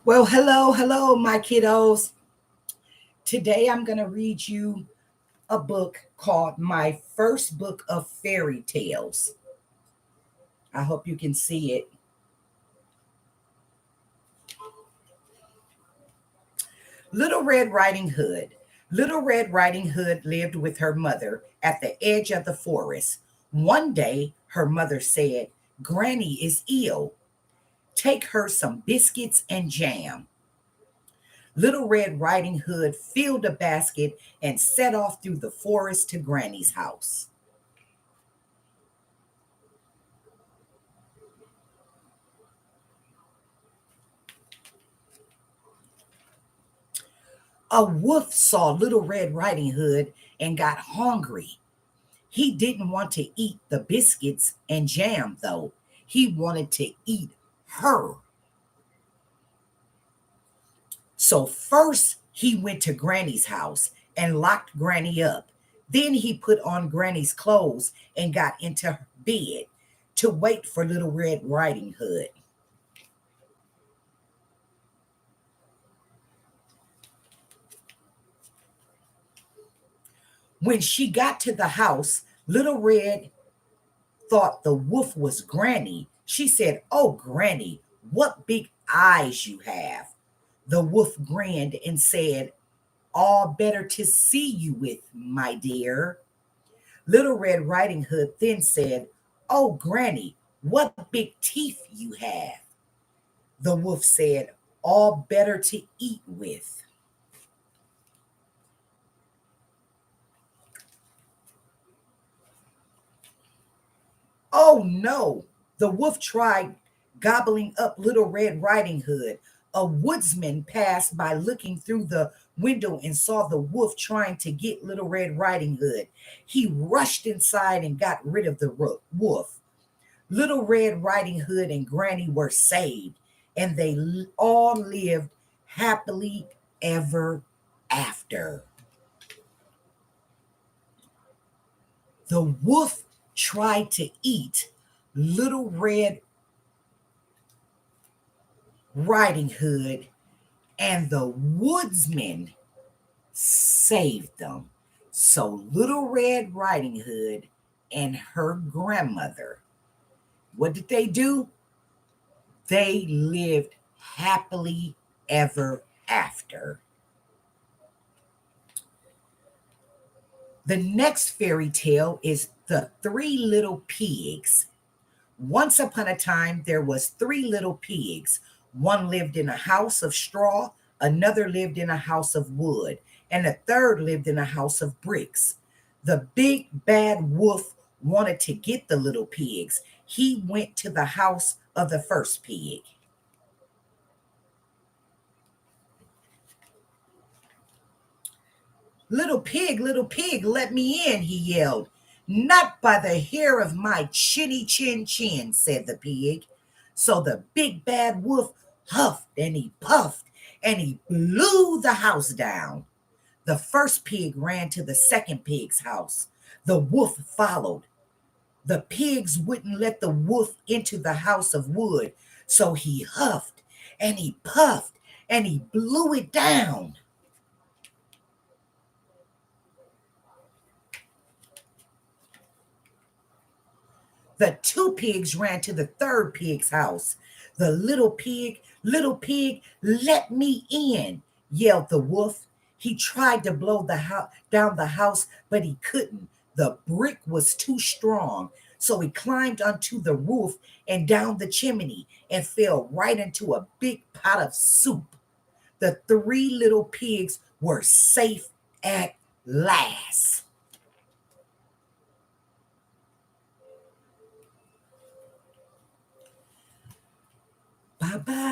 Well, hello, my kiddos. Today I'm going to read you a book called My First Book of Fairy Tales. I hope you can see it. Little Red Riding Hood. Little Red Riding Hood lived with her mother at the edge of the forest. One day, her mother said, Granny is ill. Take her some biscuits and jam. Little Red Riding Hood filled a basket and set off through the forest to Granny's house. A wolf saw Little Red Riding Hood and got hungry. He didn't want to eat the biscuits and jam, though. He wanted to eat her. So first, he went to Granny's house and locked Granny up. Then he put on Granny's clothes and got into bed to wait for Little Red Riding Hood. When she got to the house, Little Red thought the wolf was Granny. She said, Oh, Granny, what big eyes you have. The wolf grinned and said, All better to see you with, my dear. Little Red Riding Hood then said, Oh, Granny, what big teeth you have. The wolf said, All better to eat with. Oh no! The wolf tried gobbling up Little Red Riding Hood. A woodsman passed by looking through the window and saw the wolf trying to get Little Red Riding Hood. He rushed inside and got rid of the wolf. Little Red Riding Hood and Granny were saved, and they all lived happily ever after. The wolf tried to eat Little Red Riding Hood, and the woodsman saved them. So Little Red Riding Hood and her grandmother, what did they do? They lived happily ever after. The next fairy tale is The Three Little Pigs. Once upon a time, there was three little pigs. One lived in a house of straw, another lived in a house of wood, and a third lived in a house of bricks. The big bad wolf wanted to get the little pigs. He went to the house of the first pig. Little pig, let me in, he yelled. Not by the hair of my chinny chin chin, said the pig. So the big bad wolf huffed and he puffed and he blew the house down. The first pig ran to the second pig's house. The wolf followed. The pigs wouldn't let the wolf into the house of wood, so he huffed and he puffed and he blew it down. The two pigs ran to the third pig's house. The little pig, let me in, yelled the wolf. He tried to blow down the house, but he couldn't. The brick was too strong. So he climbed onto the roof and down the chimney and fell right into a big pot of soup. The three little pigs were safe at last. Bye bye.